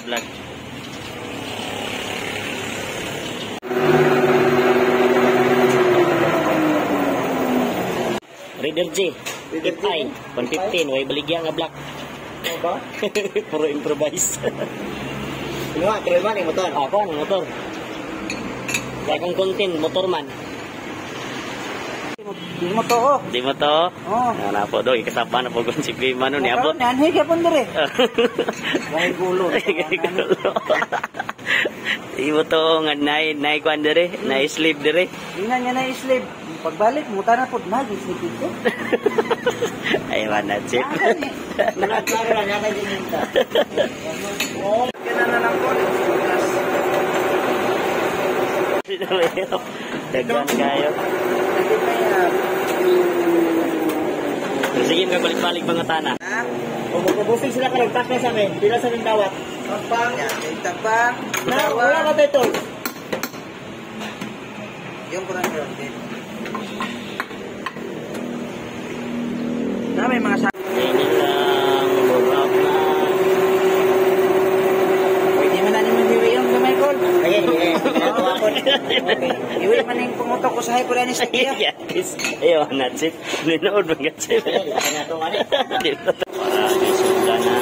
vlog. Reader J. Ay, 115. Way baligya nga black. Ano ba? Puro improvise. Ano nga? Kaya man yung motor? Ako, ang motor. Kaya kong content, motor man. Di mo to, oh. Di mo to? Oo. Na po do, ikasapa na po kung si Grima nun. Ano ka? Nanhay ka po dere. May gulo. Di mo to, nga naay kwan dere, naay sleeve dere. Tingnan niya na i-slip. Pagbalik, muta na po, nag-slip ito. Ay, manat sip. Nagkaro na natin din ito. Oo. Kaya na lang po. Dagan kayo. Sige, may balik-balik mga tana. Ha? Kung magpabusing sila ka, nagtas na sa amin. Pila sa amin dawat. Tapang. Tapang. Wala ka tayo. Yung kurang din. Na may mga Ini lang, burap na. Pwede man na naman diwi yung gamay ko. Ay, iwi man yung pumutok ko sa hyper ni sa iya. Yes. Ayo, natsip. Ninood ba gatsip? Kanya to nga rin. Marami sudah na.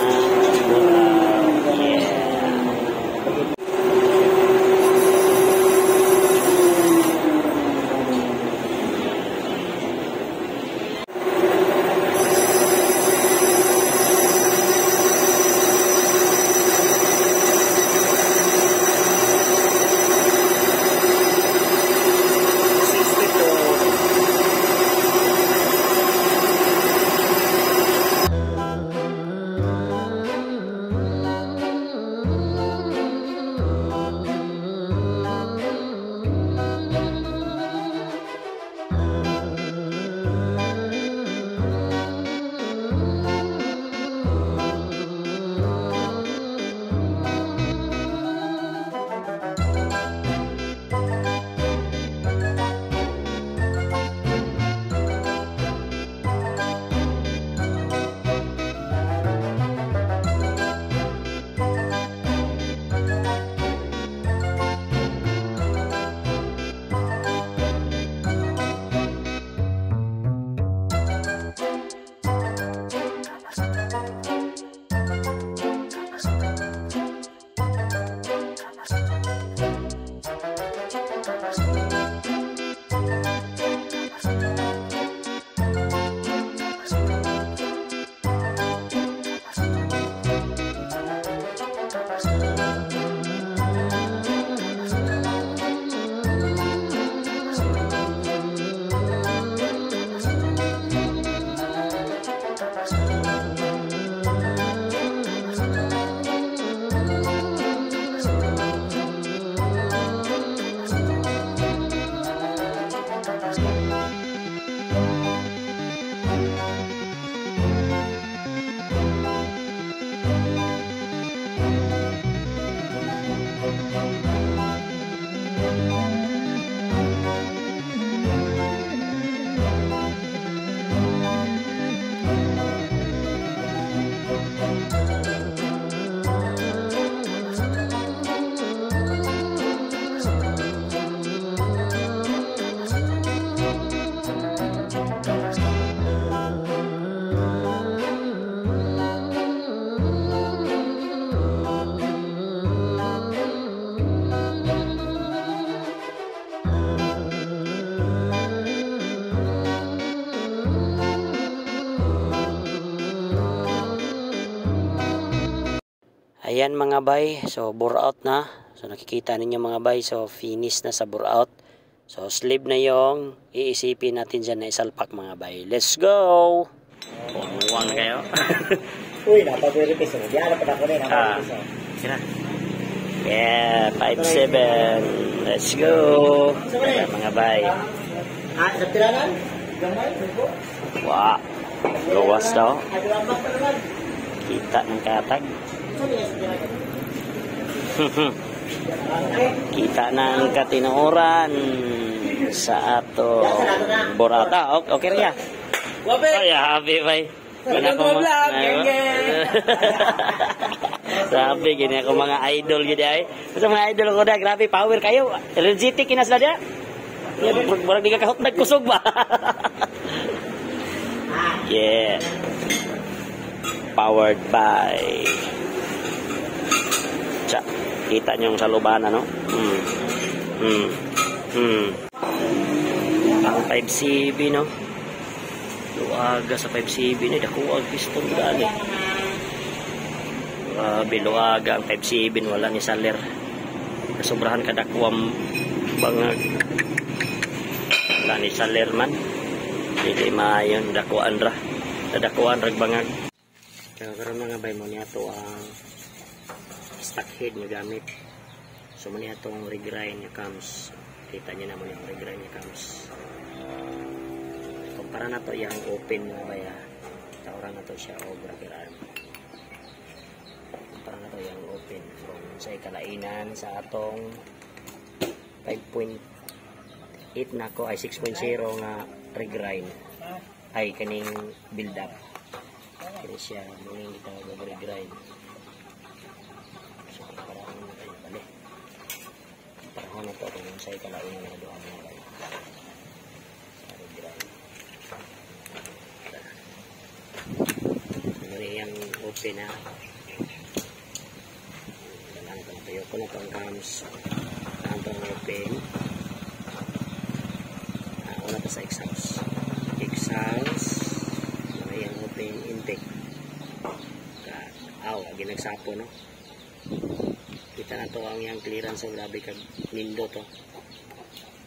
Ayan mga bay, so bore out na. So nakikita ninyo mga bay, so finish na sa bore out. So sleeve na yung iisipin natin dyan na isalpak mga bay. Let's go! Pumuwang na kayo. Uy, napag-repeat. Diyan na pa ako rin. Sira. Yeah, 5-7. Let's go! Ayan mga bay. Sa tiranan? Wow! Gawas daw. Kita ng katag. Kita ng katinuoran sa ato borata. Okay rin ya. Wabe. Oh ya, happy bay. Grabe, gini ako mga idol gini ay. Sa mga idol ko na, grabe, power kayo. Energetic kinas na dia. Barang di ka kahutnag kusog ba? Yeah. Powered by... Kita nyo yung salubana, no? Ang 5CB, no? Luaga sa 5CB na. Dakuwag piston gani. Biluaga ang 5CB. Wala ni saler. Kasobrahan kadakwam bangag. Wala ni saler man. Hindi maayon. Dakuan ra. Dakuan ra bangag. Kaya karoon mga bay mo niya to ang stock head nga gamit. So man niya itong regrind nga comes. Kita niyo naman yung regrind nga comes. Kumpara na to yung open mga baya. Tauran na to siya o brakiran. Kumpara na to yung open. From sa ikalainan sa atong 5.8 na ko ay 6.0 nga regrind. Ay kaning build up. Kaya siya muling kita mag-regrind. So parang kayo bali. Parang na to kung sa ikalainan na doon mga baya. Yung open na kailangan ko na tayo ko na itong cams kailangan itong open una pa sa exhaust yung open intake ginagsapo no kita na to ang yung clearance so grabe kag nindo to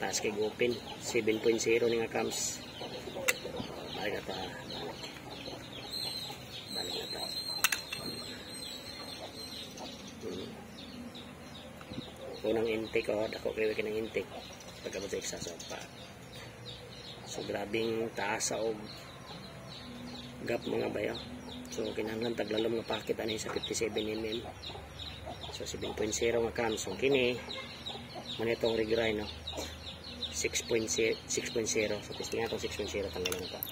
taas kay open 7.0 ni nga cams balik na to unang intake dako kayo ng intake pagkabot sa exhaust pa so grabing taas sa og gap mga bayo so kinahanglan taglalom nga packet ani sa 57mm so 7.0 nga cams so kini man itong regrind no 6.0 so testing atong 6.0 tanggalan na ta.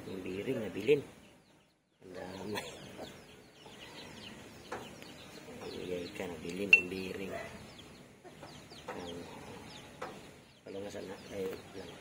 Yung bearing na bilin ang damay iyay ka na bilin ang bearing palungasan na ay lang